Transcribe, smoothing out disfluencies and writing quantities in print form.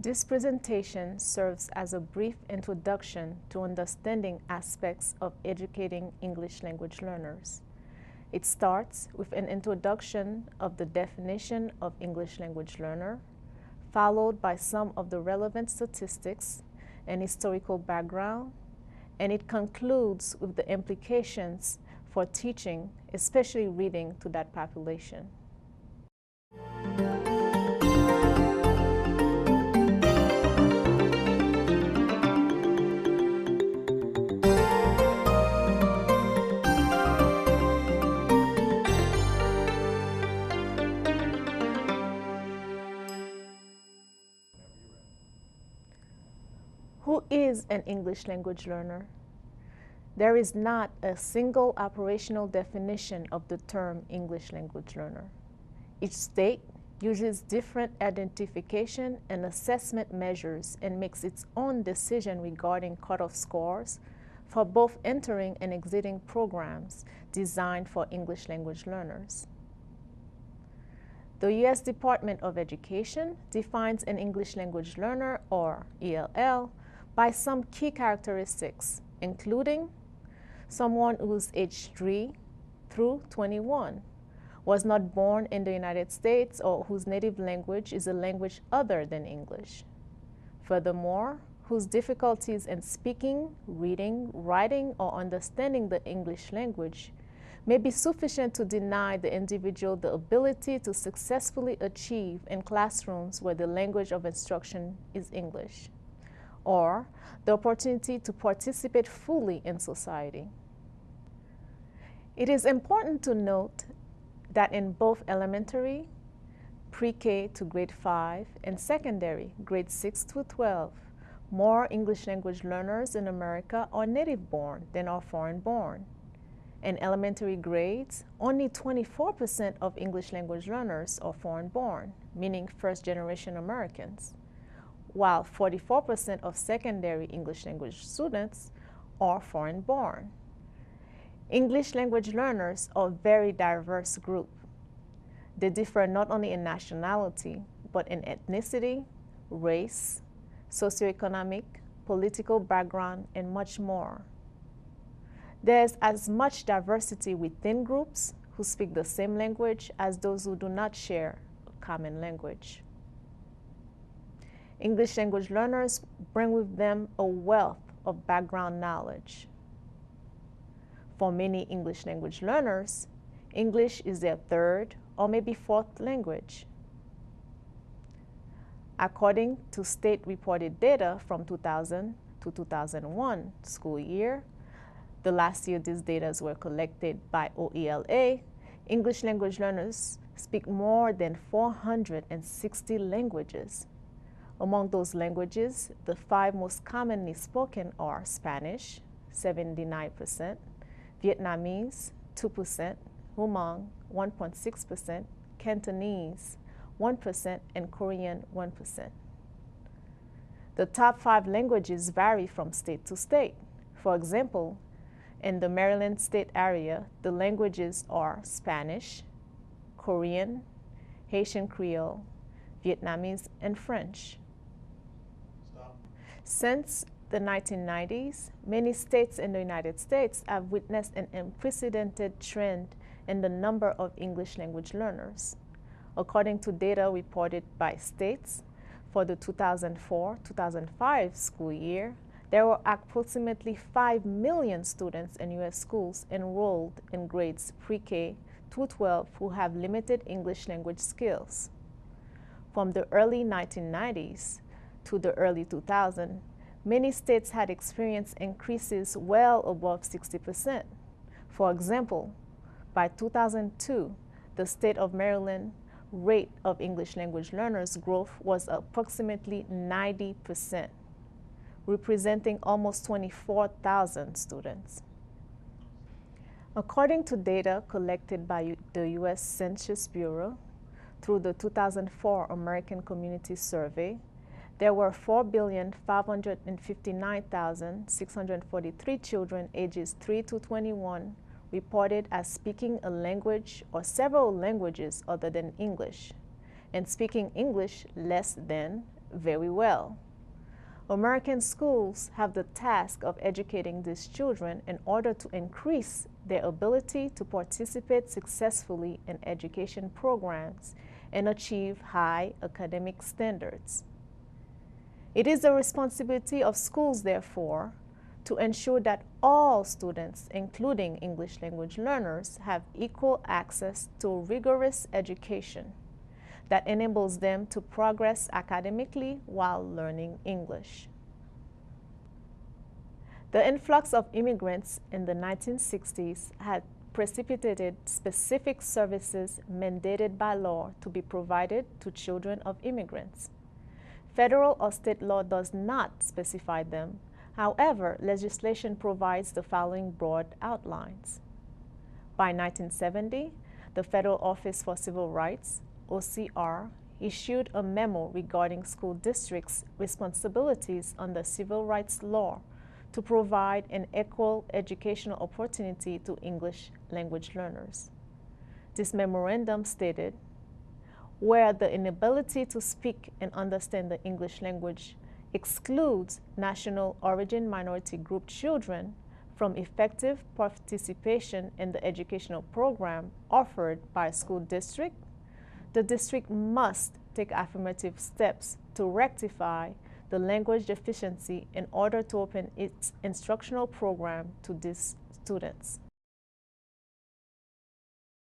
This presentation serves as a brief introduction to understanding aspects of educating English language learners. It starts with an introduction of the definition of English language learner, followed by some of the relevant statistics and historical background, and it concludes with the implications for teaching, especially reading, to that population. Who is an English language learner? There is not a single operational definition of the term English language learner. Each state uses different identification and assessment measures and makes its own decision regarding cutoff scores for both entering and exiting programs designed for English language learners. The U.S. Department of Education defines an English language learner, or ELL, by some key characteristics, including someone who's age 3 through 21, was not born in the United States, or whose native language is a language other than English. Furthermore, whose difficulties in speaking, reading, writing, or understanding the English language may be sufficient to deny the individual the ability to successfully achieve in classrooms where the language of instruction is English, or the opportunity to participate fully in society. It is important to note that in both elementary, pre-K to grade 5, and secondary, grade 6 to 12, more English language learners in America are native-born than are foreign-born. In elementary grades, only 24% of English language learners are foreign-born, meaning first-generation Americans, while 44% of secondary English language students are foreign-born. English language learners are a very diverse group. They differ not only in nationality, but in ethnicity, race, socioeconomic, political background, and much more. There's as much diversity within groups who speak the same language as those who do not share a common language. English language learners bring with them a wealth of background knowledge. For many English language learners, English is their third or maybe fourth language. According to state-reported data from 2000 to 2001 school year, the last year these data were collected by OELA, English language learners speak more than 460 languages. Among those languages, the 5 most commonly spoken are Spanish, 79%, Vietnamese, 2%, Hmong, 1.6%, Cantonese, 1%, and Korean, 1%. The top 5 languages vary from state to state. For example, in the Maryland state area, the languages are Spanish, Korean, Haitian Creole, Vietnamese, and French. Since the 1990s, many states in the United States have witnessed an unprecedented trend in the number of English language learners. According to data reported by states, for the 2004-2005 school year, there were approximately 5 million students in U.S. schools enrolled in grades pre-K through 12 who have limited English language skills. From the early 1990s to the early 2000s, many states had experienced increases well above 60%. For example, by 2002, the state of Maryland rate of English language learners growth was approximately 90%, representing almost 24,000 students. According to data collected by the U.S. Census Bureau through the 2004 American Community Survey, there were 4,559,643 children ages 3 to 21 reported as speaking a language or several languages other than English, and speaking English less than Very well. American schools have the task of educating these children in order to increase their ability to participate successfully in education programs and achieve high academic standards. It is the responsibility of schools, therefore, to ensure that all students, including English language learners, have equal access to rigorous education that enables them to progress academically while learning English. The influx of immigrants in the 1960s had precipitated specific services mandated by law to be provided to children of immigrants. Federal or state law does not specify them. However, legislation provides the following broad outlines. By 1970, the Federal Office for Civil Rights, OCR, issued a memo regarding school districts' responsibilities under civil rights law to provide an equal educational opportunity to English language learners. This memorandum stated, where the inability to speak and understand the English language excludes national origin minority group children from effective participation in the educational program offered by a school district, the district must take affirmative steps to rectify the language deficiency in order to open its instructional program to these students.